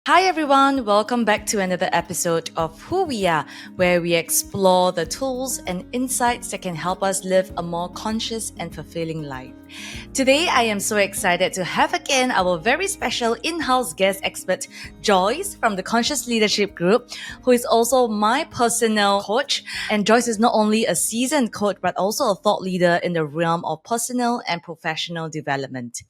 Hi everyone, welcome back to another episode of Who We Are, where we explore the tools and insights that can help us live a more conscious and fulfilling life. Today, I am so excited to have again our very special in-house guest expert, Joyce from the Conscious Leadership Group, who is also my personal coach. And Joyce is not only a seasoned coach, but also a thought leader in the realm of personal and professional development.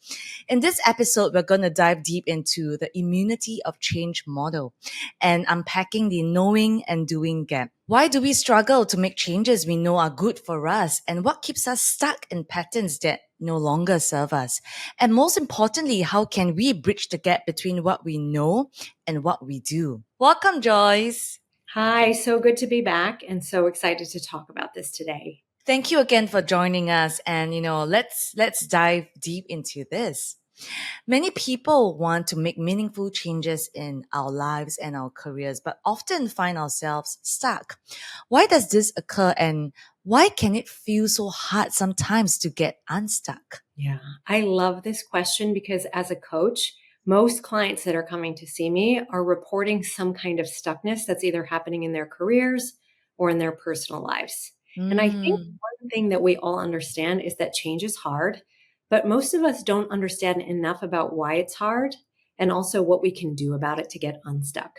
In this episode, we're going to dive deep into the immunity of change model and unpacking the knowing and doing gap. Why do we struggle to make changes we know are good for us? And what keeps us stuck in patterns that no longer serve us? And most importantly, how can we bridge the gap between what we know and what we do? Welcome, Joyce. Hi, so good to be back and so excited to talk about this today. Thank you again for joining us. And let's dive deep into this. Many people want to make meaningful changes in our lives and our careers, but often find ourselves stuck. Why does this occur, and why can it feel so hard sometimes to get unstuck? Yeah, I love this question because as a coach, most clients that are coming to see me are reporting some kind of stuckness that's either happening in their careers or in their personal lives. And I think Mm. one thing that we all understand is that change is hard, but most of us don't understand enough about why it's hard and also what we can do about it to get unstuck.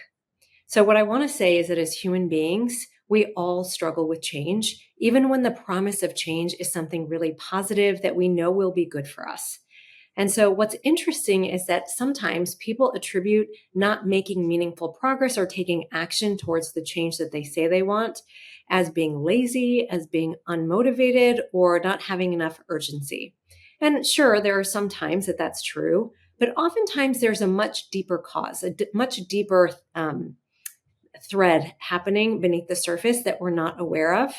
So, what I want to say is that as human beings, we all struggle with change, even when the promise of change is something really positive that we know will be good for us. And so, what's interesting is that sometimes people attribute not making meaningful progress or taking action towards the change that they say they want as being lazy, as being unmotivated, or not having enough urgency. And sure, there are some times that that's true, but oftentimes there's a much deeper cause, much deeper thread happening beneath the surface that we're not aware of.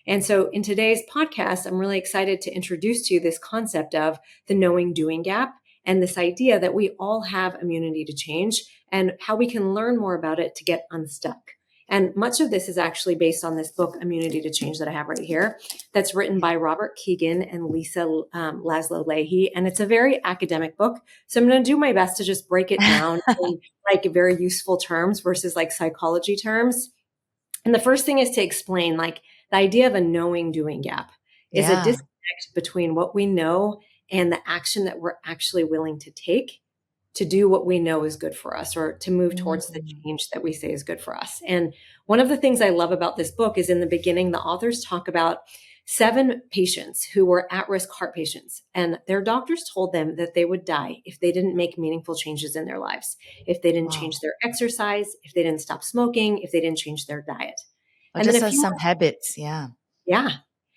And so in today's podcast, I'm really excited to introduce to you this concept of the knowing doing gap and this idea that we all have immunity to change and how we can learn more about it to get unstuck. And much of this is actually based on this book, Immunity to Change, that I have right here, that's written by Robert Keegan and Lisa Laszlo Leahy. And it's a very academic book. So I'm going to do my best to just break it down in like very useful terms versus like psychology terms. And the first thing is to explain like the idea of a knowing doing gap is a Yeah. disconnect between what we know and the action that we're actually willing to take to do what we know is good for us or to move towards the Mm. change that we say is good for us. And one of the things I love about this book is in the beginning, the authors talk about 7 patients who were at-risk heart patients, and their doctors told them that they would die if they didn't make meaningful changes in their lives, if they didn't change Wow. their exercise, if they didn't stop smoking, if they didn't change their diet. Or And then just a few some habits. Yeah. yeah.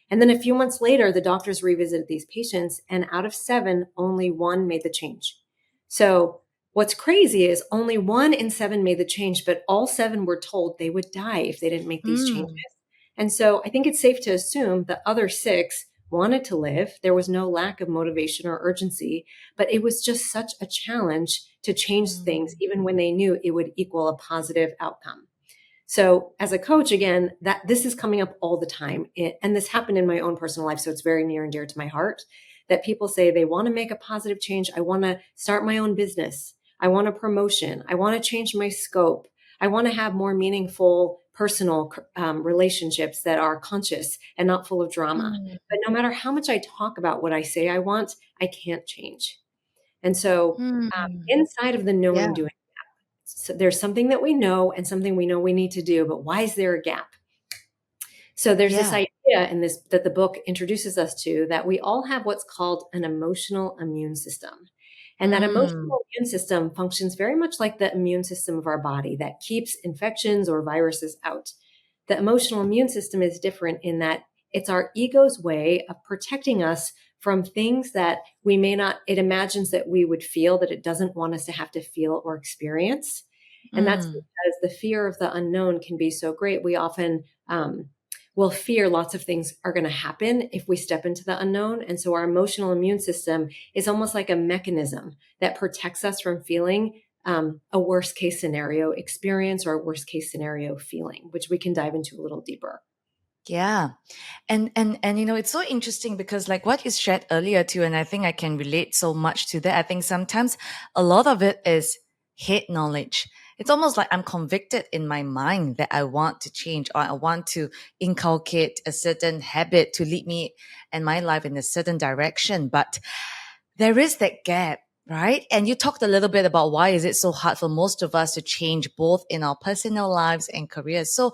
And then a few months later, the doctors revisited these patients, and out of 7, only 1 made the change. So what's crazy is only 1 in 7 made the change, but all 7 were told they would die if they didn't make these changes. Mm. And so I think it's safe to assume the other 6 wanted to live. There was no lack of motivation or urgency, but it was just such a challenge to change things, Mm. even when they knew it would equal a positive outcome. So as a coach, again, that this is coming up all the time. And this happened in my own personal life. So it's very near and dear to my heart that people say they want to make a positive change. I want to start my own business. I want a promotion. I want to change my scope. I want to have more meaningful personal relationships that are conscious and not full of drama. Mm. But no matter how much I talk about what I say I want, I can't change. And so Mm. inside of the knowing, Yeah. doing, so there's something that we know and something we know we need to do, but why is there a gap? So there's this Yeah. idea in this that the book introduces us to that we all have what's called an emotional immune system. And that Mm. emotional immune system functions very much like the immune system of our body that keeps infections or viruses out. The emotional immune system is different in that it's our ego's way of protecting us from things that we may not, it imagines that we would feel that it doesn't want us to have to feel or experience. And that's Mm. because the fear of the unknown can be so great. We often will fear lots of things are going to happen if we step into the unknown. And so our emotional immune system is almost like a mechanism that protects us from feeling a worst case scenario experience or a worst case scenario feeling, which we can dive into a little deeper. Yeah. And it's so interesting because like what you shared earlier too, and I think I can relate so much to that. I think sometimes a lot of it is head knowledge. It's almost like I'm convicted in my mind that I want to change, or I want to inculcate a certain habit to lead me and my life in a certain direction. But there is that gap, right? And you talked a little bit about why is it so hard for most of us to change both in our personal lives and careers. So,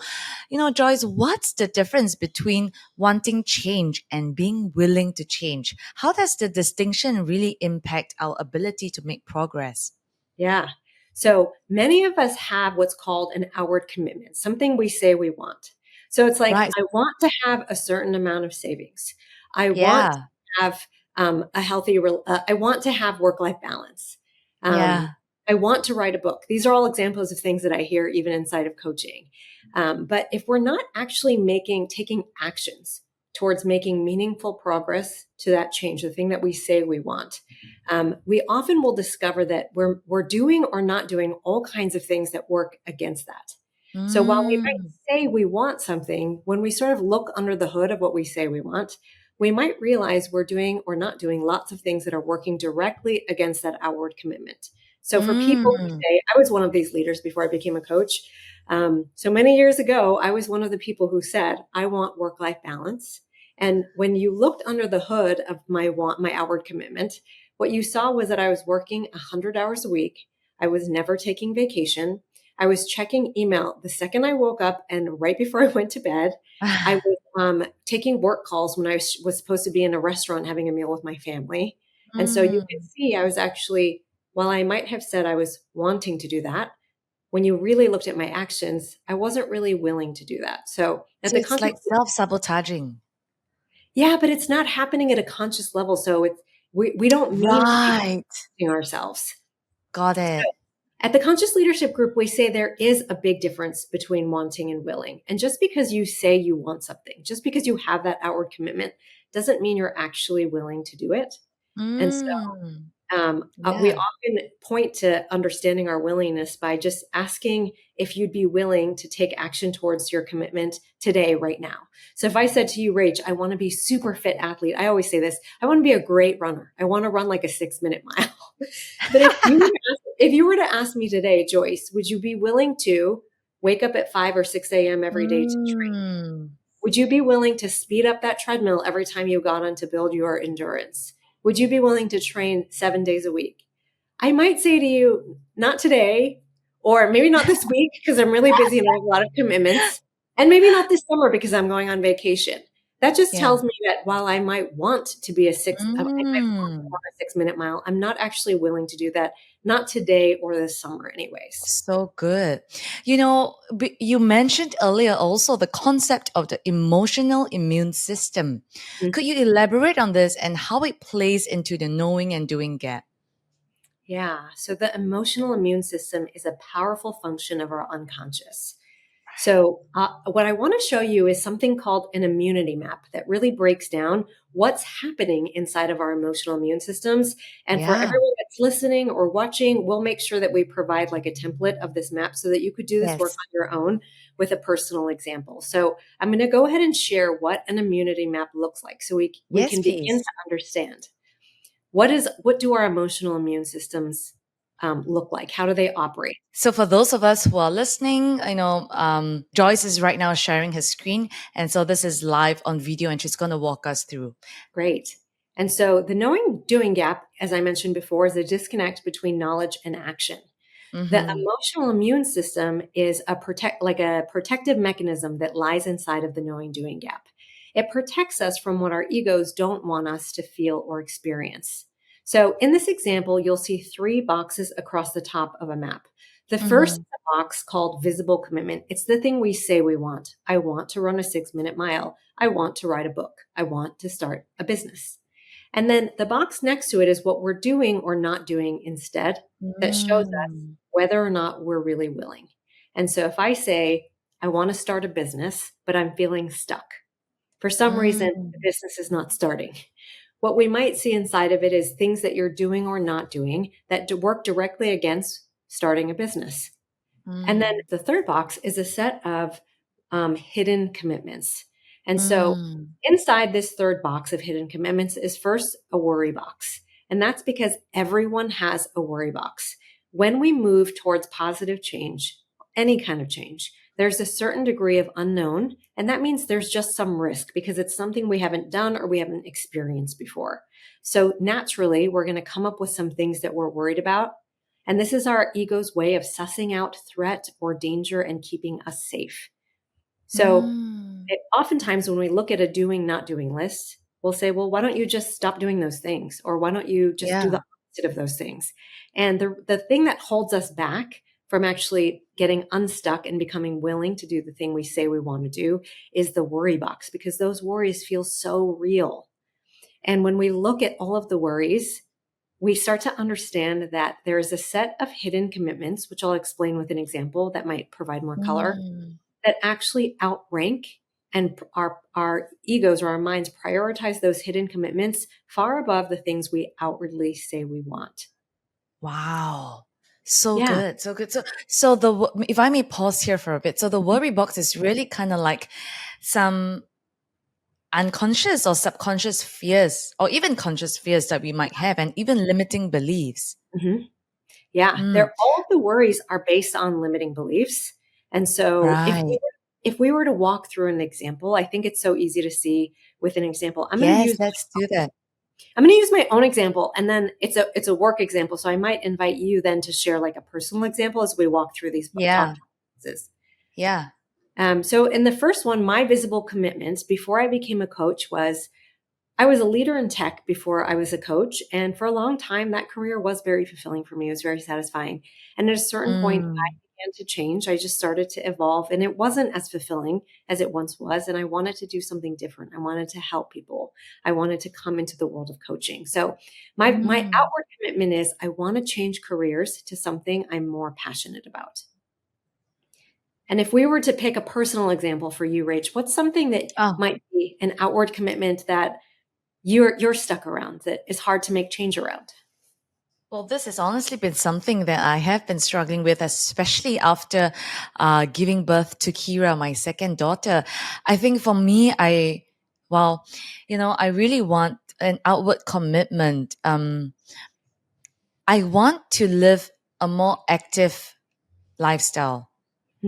Joyce, what's the difference between wanting change and being willing to change? How does the distinction really impact our ability to make progress? Yeah. So many of us have what's called an outward commitment, something we say we want. So it's like, Right. I want to have a certain amount of savings. I want Yeah. to have a healthy, I want to have work-life balance. Um, Yeah. I want to write a book. These are all examples of things that I hear even inside of coaching. But if we're not actually taking actions towards making meaningful progress to that change, the thing that we say we want, we often will discover that we're doing or not doing all kinds of things that work against that. So while we might Mm. say we want something, when we sort of look under the hood of what we say we want, we might realize we're doing or not doing lots of things that are working directly against that outward commitment. So for people who Mm. say, I was one of these leaders before I became a coach. So many years ago, I was one of the people who said, I want work-life balance. And when you looked under the hood of my outward commitment, what you saw was that I was working 100 hours a week. I was never taking vacation. I was checking email the second I woke up and right before I went to bed. I was taking work calls when I was supposed to be in a restaurant having a meal with my family. And so you can Mm. see I was actually, while I might have said I was wanting to do that, when you really looked at my actions, I wasn't really willing to do that. So at So the it's conscious, like self-sabotaging. yeah, but it's not happening at a conscious level. So we don't mean to be Right. sabotaging ourselves. Got it. At the Conscious Leadership Group, we say there is a big difference between wanting and willing. And just because you say you want something, just because you have that outward commitment, doesn't mean you're actually willing to do it. And so Mm. we Yeah. often point to understanding our willingness by just asking if you'd be willing to take action towards your commitment today, right now. So if I said to you, Rach, I want to be super fit athlete. I always say this, I want to be a great runner. I want to run like a 6-minute mile. But if you were to ask me today, Joyce, would you be willing to wake up at 5 or 6 a.m. every day to train? Mm. Would you be willing to speed up that treadmill every time you got on to build your endurance? Would you be willing to train 7 days a week? I might say to you, not today, or maybe not this week because I'm really busy and I have a lot of commitments, and maybe not this summer because I'm going on vacation. That just Yeah. tells me that while I might want to be I might want to Mm. run a 6-minute mile, I'm not actually willing to do that, not today or this summer, anyways. So good. You mentioned earlier also the concept of the emotional immune system. Could you elaborate on this and how it plays into the knowing and doing gap? Yeah. So the emotional immune system is a powerful function of our unconscious. So what I want to show you is something called an immunity map that really breaks down what's happening inside of our emotional immune systems. And for Yeah. everyone that's listening or watching, we'll make sure that we provide like a template of this map so that you could do this work Yes. on your own with a personal example. So I'm going to go ahead and share what an immunity map looks like so we Yes, can begin to please. understand. What do our emotional immune systems look like? How do they operate? So for those of us who are listening, Joyce is right now sharing her screen. And so this is live on video and she's going to walk us through. Great. And so the knowing doing gap, as I mentioned before, is a disconnect between knowledge and action. The Mm-hmm. emotional immune system is a protective mechanism that lies inside of the knowing doing gap. It protects us from what our egos don't want us to feel or experience. So in this example, you'll see 3 boxes across the top of a map. The first is Mm-hmm. a box called visible commitment. It's the thing we say we want. I want to run a 6-minute mile. I want to write a book. I want to start a business. And then the box next to it is what we're doing or not doing instead that shows us Mm. whether or not we're really willing. And so if I say, I want to start a business, but I'm feeling stuck, for some reason, the Mm. business is not starting. What we might see inside of it is things that you're doing or not doing that work directly against starting a business. And then Mm. the third box is a set of hidden commitments. And so Mm. inside this third box of hidden commitments is first a worry box. And that's because everyone has a worry box. when we move towards positive change, any kind of change, there's a certain degree of unknown. And that means there's just some risk because it's something we haven't done or we haven't experienced before. So naturally, we're going to come up with some things that we're worried about. And this is our ego's way of sussing out threat or danger and keeping us safe. So oftentimes when we look at a doing, not doing list, we'll say, well, why don't you just stop doing those things? Or why don't you just do the opposite of those things? And the thing that holds us back from actually getting unstuck and becoming willing to do the thing we say we want to do is the worry box, because those worries feel so real. And when we look at all of the worries, we start to understand that there is a set of hidden commitments, which I'll explain with an example that might provide more color, that actually outrank, and our egos or our minds prioritize those hidden commitments far above the things we outwardly say we want. Wow. So Yeah. good. So good. If I may pause here for a bit. So the worry box is really kind of like some unconscious or subconscious fears, or even conscious fears that we might have, and even limiting beliefs. Mm-hmm. Yeah. All of the worries are based on limiting beliefs. And so Right. if we were to walk through an example, I think it's so easy to see with an example. Yes, let's do that. I'm going to use my own example, and then it's a work example. So I might invite you then to share like a personal example as we walk through these Yeah. top topics. Yeah. So in the first one, my visible commitments before I became a coach was I was a leader in tech before I was a coach. And for a long time, that career was very fulfilling for me. It was very satisfying. And at a certain point, I began to change. I just started to evolve, and it wasn't as fulfilling as it once was. And I wanted to do something different. I wanted to help people. I wanted to come into the world of coaching. So my outward commitment is I want to change careers to something I'm more passionate about. And if we were to pick a personal example for you, Rach, what's something that might be an outward commitment that you're stuck around, that is hard to make change around? Well, this has honestly been something that I have been struggling with, especially after giving birth to Kira, my second daughter. I think for me, I really want an outward commitment. I want to live a more active lifestyle.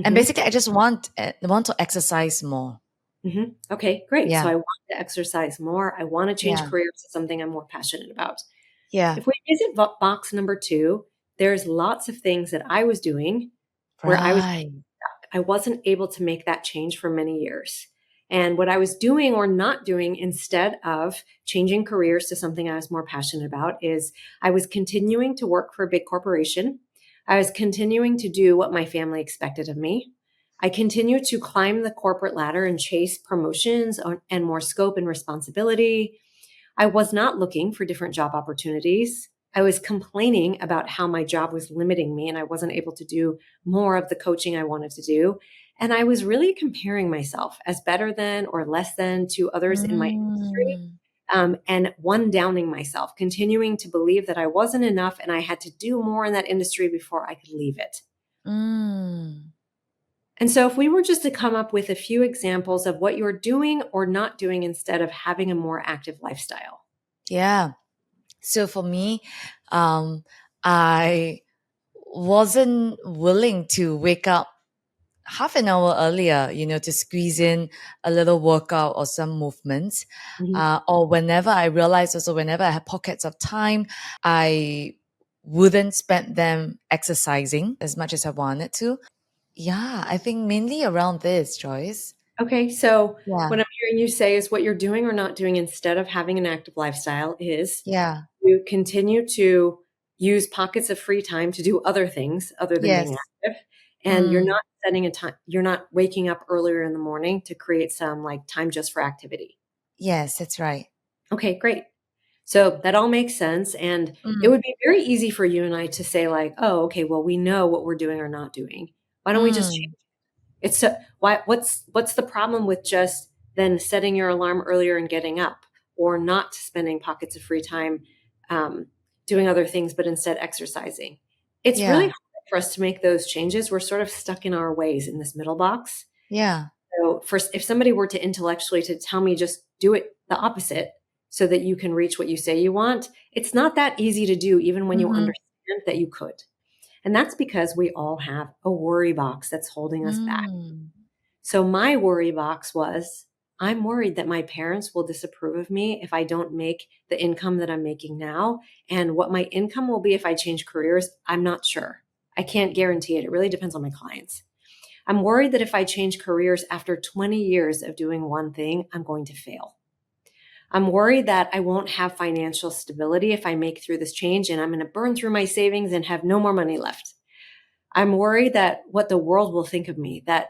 And basically, I just want to exercise more. Mm-hmm. Okay, great. Yeah. So I want to exercise more. I want to change Yeah. careers to something I'm more passionate about. Yeah. If we visit box number 2, there's lots of things that I was doing where I wasn't able to make that change for many years. And what I was doing or not doing instead of changing careers to something I was more passionate about is I was continuing to work for a big corporation. I was continuing to do what my family expected of me. I continued to climb the corporate ladder and chase promotions and more scope and responsibility. I was not looking for different job opportunities. I was complaining about how my job was limiting me and I wasn't able to do more of the coaching I wanted to do. And I was really comparing myself as better than or less than to others in my industry, and one downing myself, continuing to believe that I wasn't enough and I had to do more in that industry before I could leave it. And so if we were just to come up with a few examples of what you're doing or not doing instead of having a more active lifestyle. Yeah. So for me, I wasn't willing to wake up half an hour earlier, to squeeze in a little workout or some movements. Or whenever I realized also, whenever I had pockets of time, I wouldn't spend them exercising as much as I wanted to. Yeah, I think mainly around this, Joyce. Okay, so Yeah. what I'm hearing you say is what you're doing or not doing instead of having an active lifestyle is you continue to use pockets of free time to do other things other than being active. And you're not setting a time, you're not waking up earlier in the morning to create some like time just for activity. Yes, that's right. Okay, great. So that all makes sense. And it would be very easy for you and I to say like, oh, okay, well, we know what we're doing or not doing. Why don't we just change it? It's what's the problem with just then setting your alarm earlier and getting up, or not spending pockets of free time doing other things, but instead exercising? It's really hard for us to make those changes. We're sort of stuck in our ways in this middle box. Yeah. So first, if somebody were to intellectually to tell me just do it the opposite so that you can reach what you say you want, it's not that easy to do, even when you understand that you could. And that's because we all have a worry box that's holding us back. Mm. So my worry box was, I'm worried that my parents will disapprove of me if I don't make the income that I'm making now. And what my income will be if I change careers, I'm not sure. I can't guarantee it. It really depends on my clients. I'm worried that if I change careers after 20 years of doing one thing, I'm going to fail. I'm worried that I won't have financial stability if I make through this change, and I'm going to burn through my savings and have no more money left. I'm worried that what the world will think of me, that,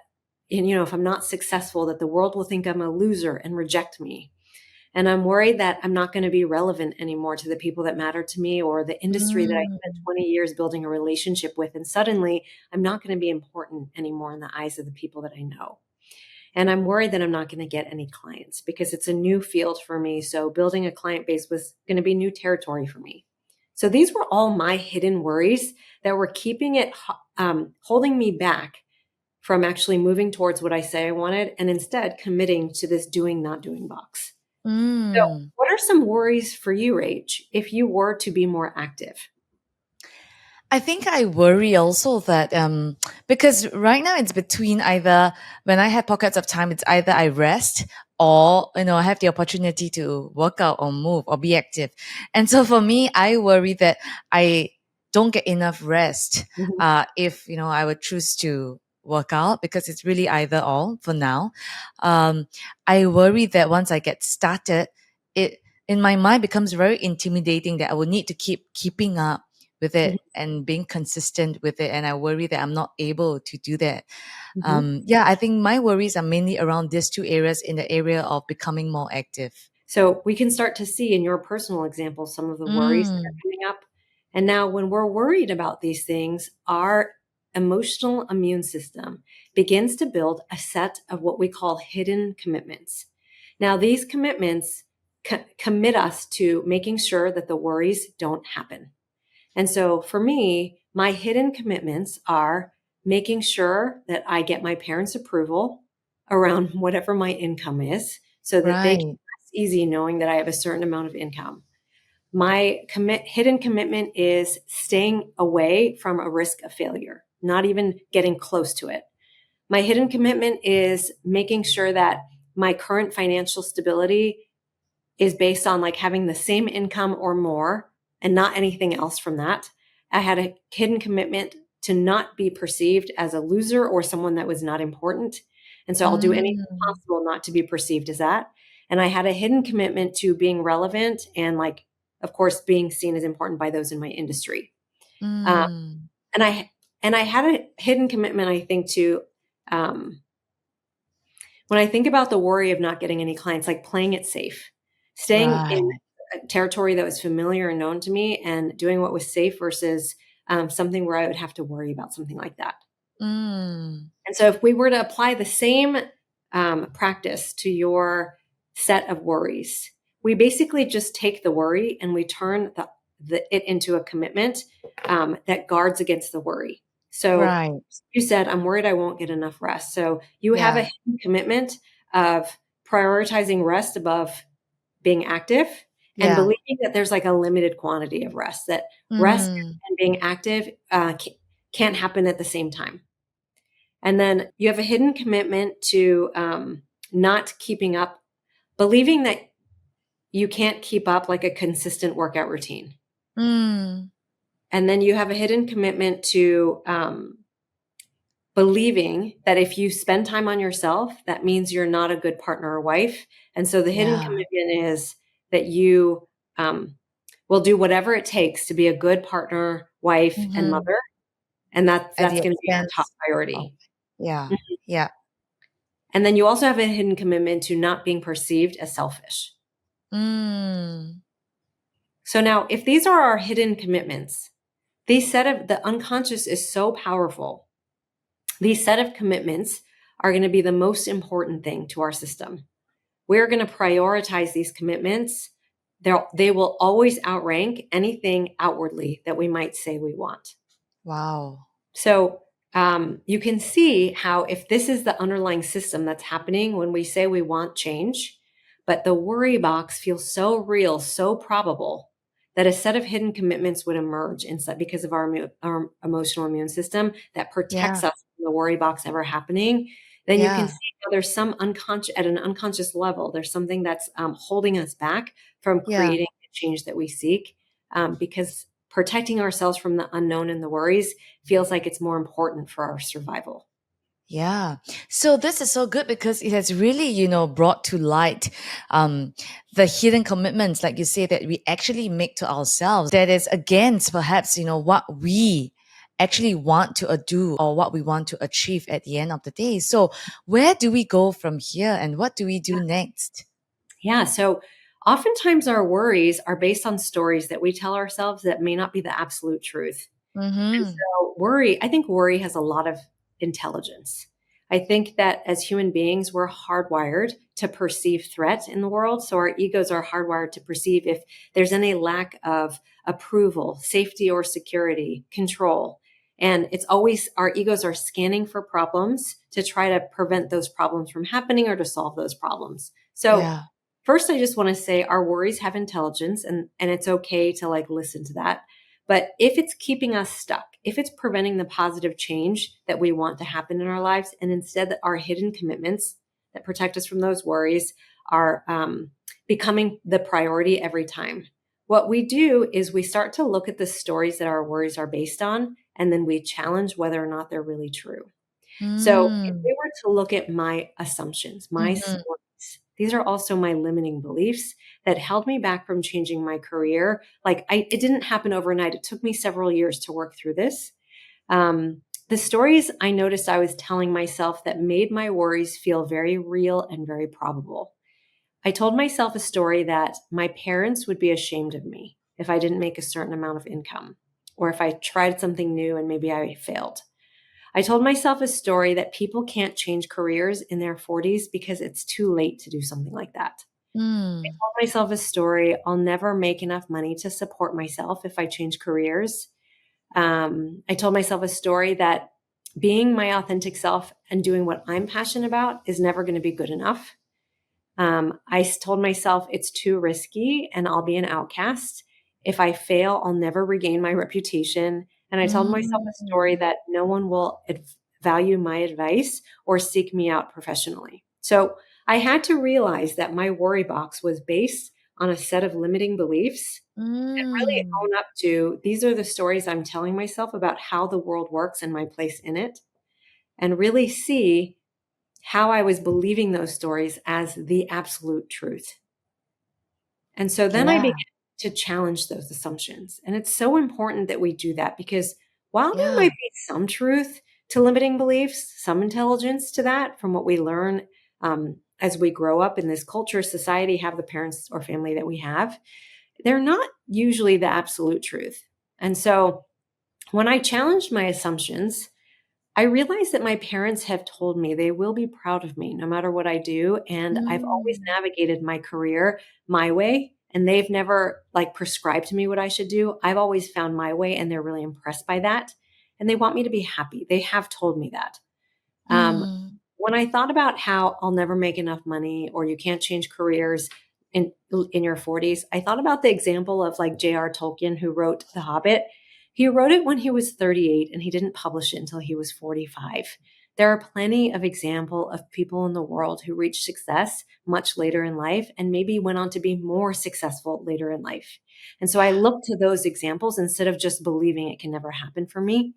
if I'm not successful, that the world will think I'm a loser and reject me. And I'm worried that I'm not going to be relevant anymore to the people that matter to me or the industry that I spent Mm. 20 years building a relationship with. And suddenly I'm not going to be important anymore in the eyes of the people that I know. And I'm worried that I'm not going to get any clients because it's a new field for me. So building a client base was going to be new territory for me. So these were all my hidden worries that were keeping it, holding me back from actually moving towards what I say I wanted and instead committing to this doing, not doing box. So Mm. what are some worries for you, Rach, if you were to be more active? I think I worry also that because right now it's between either when I have pockets of time, it's either I rest or I have the opportunity to work out or move or be active. And so for me, I worry that I don't get enough rest Mhm. if I would choose to work out because it's really either or for now. I worry that once I get started, it in my mind becomes very intimidating that I will need to keeping up with Mhm. it and being consistent with it. And I worry that I'm not able to do that. Mhm. Yeah, I think my worries are mainly around these two areas in the area of becoming more active. So we can start to see in your personal example some of the worries that are Mm, coming up. And now, when we're worried about these things, our emotional immune system begins to build a set of what we call hidden commitments. Now, these commitments commit us to making sure that the worries don't happen. And so for me, my hidden commitments are making sure that I get my parents' approval around whatever my income is so that they can right. rest easy knowing that I have a certain amount of income. My hidden commitment is staying away from a risk of failure, not even getting close to it. My hidden commitment is making sure that my current financial stability is based on like having the same income or more and not anything else from that. I had a hidden commitment to not be perceived as a loser or someone that was not important. And so I'll do anything Mm, possible not to be perceived as that. And I had a hidden commitment to being relevant and like, of course, being seen as important by those in my industry. Uh, mm, and I had a hidden commitment, I think, to when I think about the worry of not getting any clients, like playing it safe, staying in right. a territory that was familiar and known to me and doing what was safe versus something where I would have to worry about something like that. Mm, And so if we were to apply the same practice to your set of worries, we basically just take the worry and we turn it into a commitment that guards against the worry. So right. you said, I'm worried I won't get enough rest. So you have a Yeah. hidden commitment of prioritizing rest above being active and Yeah. believing that there's like a limited quantity of rest, that rest Mm, and being active can't happen at the same time. And then you have a hidden commitment to not keeping up, believing that you can't keep up like a consistent workout routine. mm, And then you have a hidden commitment to believing that if you spend time on yourself, that means you're not a good partner or wife. And so the hidden yeah. commitment is that you will do whatever it takes to be a good partner, wife, and Hmm. mother. And At that's the going to be your top expense of, priority. yeah. Mhm. Yeah. And then you also have a hidden commitment to not being perceived as selfish. Mm, So now, if these are our hidden commitments, these set of the unconscious is so powerful. These set of commitments are going to be the most important thing to our system. We're going to prioritize these commitments. They will always outrank anything outwardly that we might say we want. wow. So you can see how if this is the underlying system that's happening when we say we want change, but the worry box feels so real, so probable that a set of hidden commitments would emerge inside because of our emotional immune system that protects Yeah. us from the worry box ever happening, then you can Yeah. see how there's some unconscious, at an unconscious level, there's something that's holding us back from Yeah. creating the change that we seek, because protecting ourselves from the unknown and the worries feels like it's more important for our survival. Yeah. So this is so good because it has really, brought to light the hidden commitments, like you say, that we actually make to ourselves that is against perhaps, what we actually want to do or what we want to achieve at the end of the day. So where do we go from here and what do we do next? Yeah. So oftentimes our worries are based on stories that we tell ourselves that may not be the absolute truth. And Mm-hmm. so I think worry has a lot of intelligence. I think that as human beings, we're hardwired to perceive threat in the world. So our egos are hardwired to perceive if there's any lack of approval, safety or security, control. And it's always our egos are scanning for problems to try to prevent those problems from happening or to solve those problems. So Yeah. first, I just want to say our worries have intelligence and it's okay to like listen to that. But if it's keeping us stuck, if it's preventing the positive change that we want to happen in our lives, and instead that our hidden commitments that protect us from those worries are becoming the priority every time, what we do is we start to look at the stories that our worries are based on, and then we challenge whether or not they're really true. So if Mm. we were to look at my assumptions, my Mm-hmm. stories, these are also my limiting beliefs that held me back from changing my career. It didn't happen overnight. It took me several years to work through this. The stories I noticed I was telling myself that made my worries feel very real and very probable. I told myself a story that my parents would be ashamed of me if I didn't make a certain amount of income, or if I tried something new and maybe I failed. I told myself a story that people can't change careers in their 40s because it's too late to do something like that. I Mm. told myself a story, I'll never make enough money to support myself if I change careers. I told myself a story that being my authentic self and doing what I'm passionate about is never going to be good enough. Told myself it's too risky and I'll be an outcast. If I fail, I'll never regain my reputation. And I told myself a story Mm. that no one will value my advice or seek me out professionally. So I had to realize that my worry box was based on a set of limiting beliefs and really Mm. own up to these are the stories I'm telling myself about how the world works and my place in it, and really see how I was believing those stories as the absolute truth. And so then I Yeah. began to challenge those assumptions. And it's so important that we do that because while there Yeah. might be some truth to limiting beliefs, some intelligence to that from what we learn as we grow up in this culture, society, have the parents or family that we have, they're not usually the absolute truth. And so when I challenged my assumptions, I realized that my parents have told me they will be proud of me no matter what I do. And I've always Mm. navigated my career my way. And they've never like prescribed to me what I should do. I've always found my way and they're really impressed by that. And they want me to be happy. They have told me that. Um, Mm. when I thought about how I'll never make enough money or you can't change careers in your 40s, I thought about the example of like J.R. Tolkien, who wrote The Hobbit. He wrote it when he was 38 and he didn't publish it until he was 45. There are plenty of example of people in the world who reached success much later in life and maybe went on to be more successful later in life. And so I look to those examples instead of just believing it can never happen for me.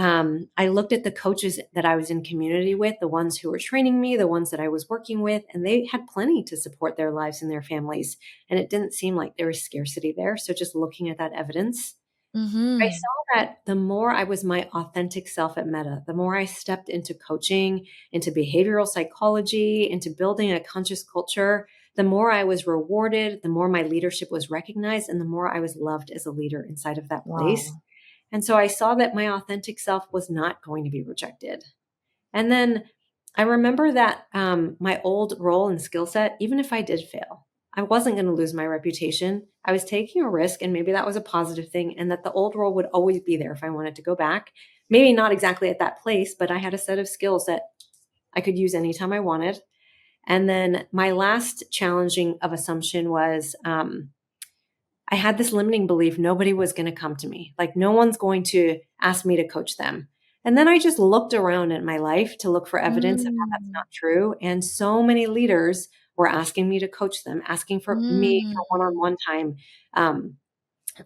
I looked at the coaches that I was in community with, the ones who were training me, the ones that I was working with, and they had plenty to support their lives and their families. And it didn't seem like there was scarcity there. So just looking at that evidence, I Mm-hmm. saw that the more I was my authentic self at Meta, the more I stepped into coaching, into behavioral psychology, into building a conscious culture, the more I was rewarded, the more my leadership was recognized, and the more I was loved as a leader inside of that place. Wow. And so I saw that my authentic self was not going to be rejected. And then I remember that my old role and skill set, even if I did fail, I wasn't going to lose my reputation. I was taking a risk, and maybe that was a positive thing, and that the old role would always be there if I wanted to go back. Maybe not exactly at that place, but I had a set of skills that I could use anytime I wanted. And then my last challenging of assumption was I had this limiting belief nobody was going to come to me. Like no one's going to ask me to coach them. And then I just looked around at my life to look for evidence of how that's Mm. not true. And so many leaders were asking me to coach them, asking for me for Mm. one-on-one time. Um,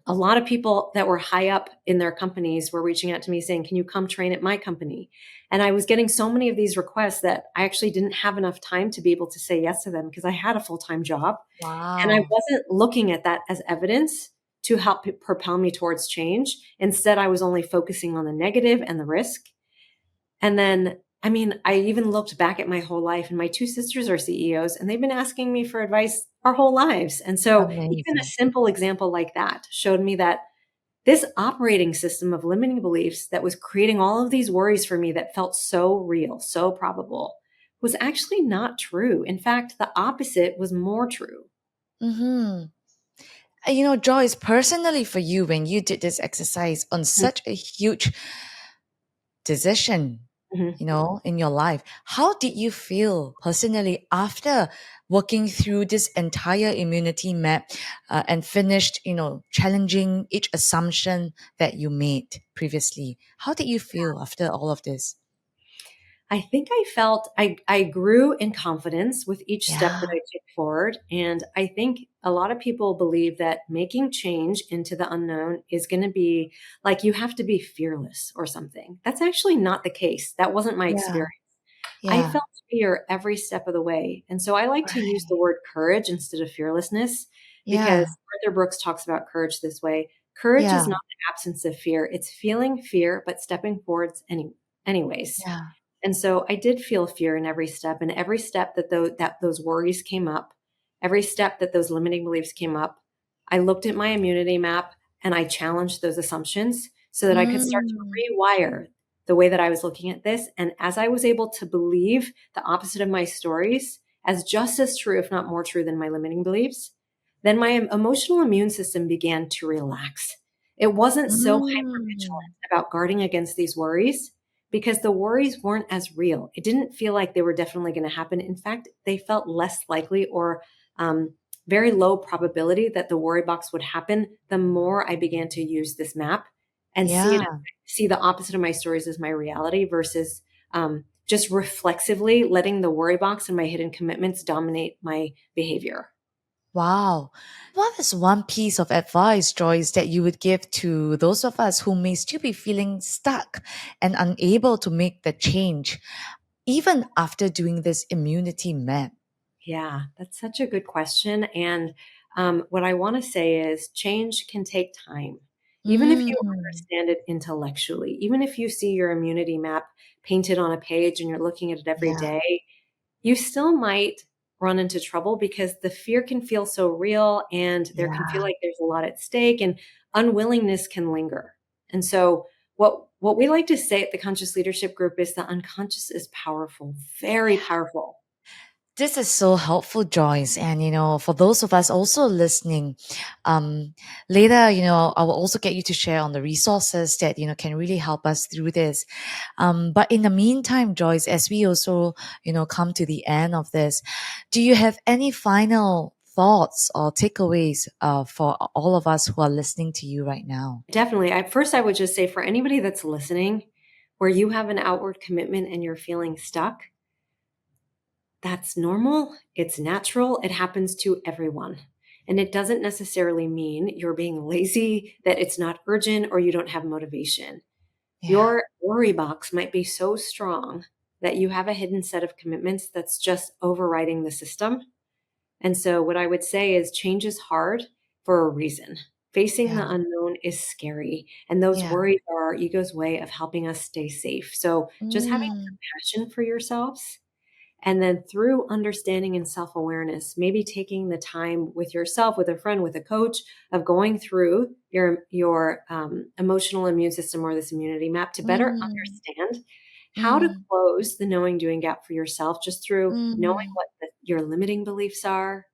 a lot of people that were high up in their companies were reaching out to me saying, can you come train at my company? And I was getting so many of these requests that I actually didn't have enough time to be able to say yes to them because I had a full-time job. And I Wow. wasn't looking at that as evidence to help propel me towards change. Instead, I was only focusing on the negative and the risk. And then, I mean, I even looked back at my whole life, and my two sisters are CEOs, and they've been asking me for advice our whole lives. And so, even a Amazing. simple example like that showed me that this operating system of limiting beliefs that was creating all of these worries for me that felt so real, so probable, was actually not true. In fact, the opposite was more true. Mm-hmm. Joyce, personally for you, when you did this exercise on such a huge decision, Mhm. in your life, how did you feel personally after working through this entire immunity map and finished, challenging each assumption that you made previously? How did you feel after all of this? I think I felt I grew in confidence with each step that Yeah, I took forward. And I think a lot of people believe that making change into the unknown is going to be like you have to be fearless or something. That's actually not the case. That wasn't my yeah, experience. I yeah, felt fear every step of the way. And so I like to use right, the word courage instead of fearlessness because yeah, Arthur Brooks talks about courage this way. Courage is yeah, not the absence of fear. It's feeling fear, but stepping forwards anyways. yeah. And so I did feel fear in every step, and every step that those worries came up, every step that those limiting beliefs came up, I looked at my immunity map and I challenged those assumptions so that I could start Mm, to rewire the way that I was looking at this. And as I was able to believe the opposite of my stories as just as true, if not more true than my limiting beliefs, then my emotional immune system began to relax. It wasn't so hyper mm, vigilant about guarding against these worries because the worries weren't as real. It didn't feel like they were definitely going to happen. In fact, they felt less likely or very low probability that the worry box would happen the more I began to use this map and yeah. see the opposite of my stories as my reality versus just reflexively letting the worry box and my hidden commitments dominate my behavior. Wow. What is one piece of advice, Joyce, that you would give to those of us who may still be feeling stuck and unable to make the change, even after doing this immunity map? Yeah, that's such a good question. And what I want to say is change can take time. Even if you Mm, understand it intellectually, even if you see your immunity map painted on a page and you're looking at it every yeah, day, you still might run into trouble because the fear can feel so real and there can feel yeah, like there's a lot at stake and unwillingness can linger. And so what we like to say at the conscious leadership group is the unconscious is powerful, very yeah. powerful. This is so helpful, Joyce. And, for those of us also listening, later, I will also get you to share on the resources that, can really help us through this. But in the meantime, Joyce, as we also, come to the end of this, do you have any final thoughts or takeaways for all of us who are listening to you right now? Definitely. First, I would just say for anybody that's listening, where you have an outward commitment and you're feeling stuck, that's normal. It's natural. It happens to everyone. And it doesn't necessarily mean you're being lazy, that it's not urgent, or you don't have motivation. Yeah, Your worry box might be so strong that you have a hidden set of commitments that's just overriding the system. And so, what I would say is change is hard for a reason. Facing yeah, the unknown is scary. And those yeah. worries are our ego's way of helping us stay safe. So, just having Mm, compassion for yourselves. And then through understanding and self awareness, maybe taking the time with yourself, with a friend, with a coach, of going through your emotional immune system or this immunity map to better mm, understand how to mm, close the knowing doing gap for yourself just through knowing mm, what your limiting beliefs are,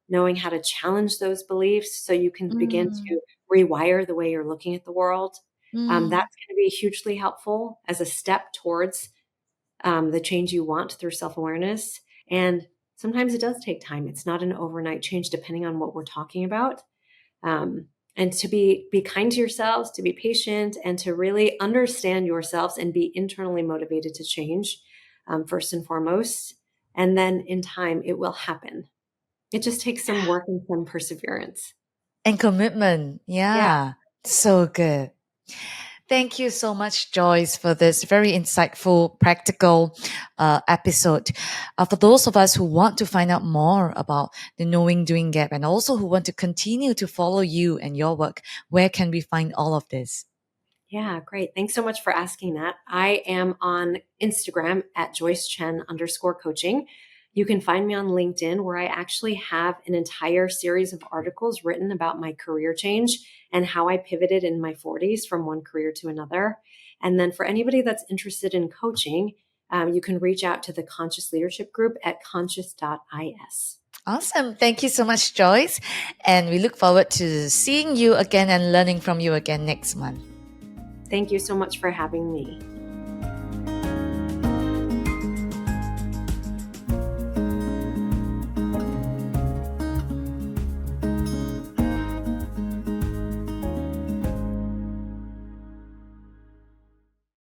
knowing how to challenge those beliefs so you can begin mm, to rewire the way you're looking at the world. mm. That's going to be hugely helpful as a step towards the change you want through self awareness. And sometimes it does take time. It's not an overnight change, depending on what we're talking about. And to be kind to yourselves, to be patient, and to really understand yourselves and be internally motivated to change, first and foremost. And then in time, it will happen. It just takes some work and some perseverance. And commitment. Yeah. Yeah. So good. Thank you so much, Joyce, for this very insightful, practical episode. For those of us who want to find out more about the Knowing Doing Gap and also who want to continue to follow you and your work, where can we find all of this? Yeah, great. Thanks so much for asking that. I am on Instagram at JoyceChen_coaching. You can find me on LinkedIn, where I actually have an entire series of articles written about my career change and how I pivoted in my 40s from one career to another. And then for anybody that's interested in coaching, you can reach out to the Conscious Leadership Group at conscious.is. Awesome. Thank you so much, Joyce. And we look forward to seeing you again and learning from you again next month. Thank you so much for having me.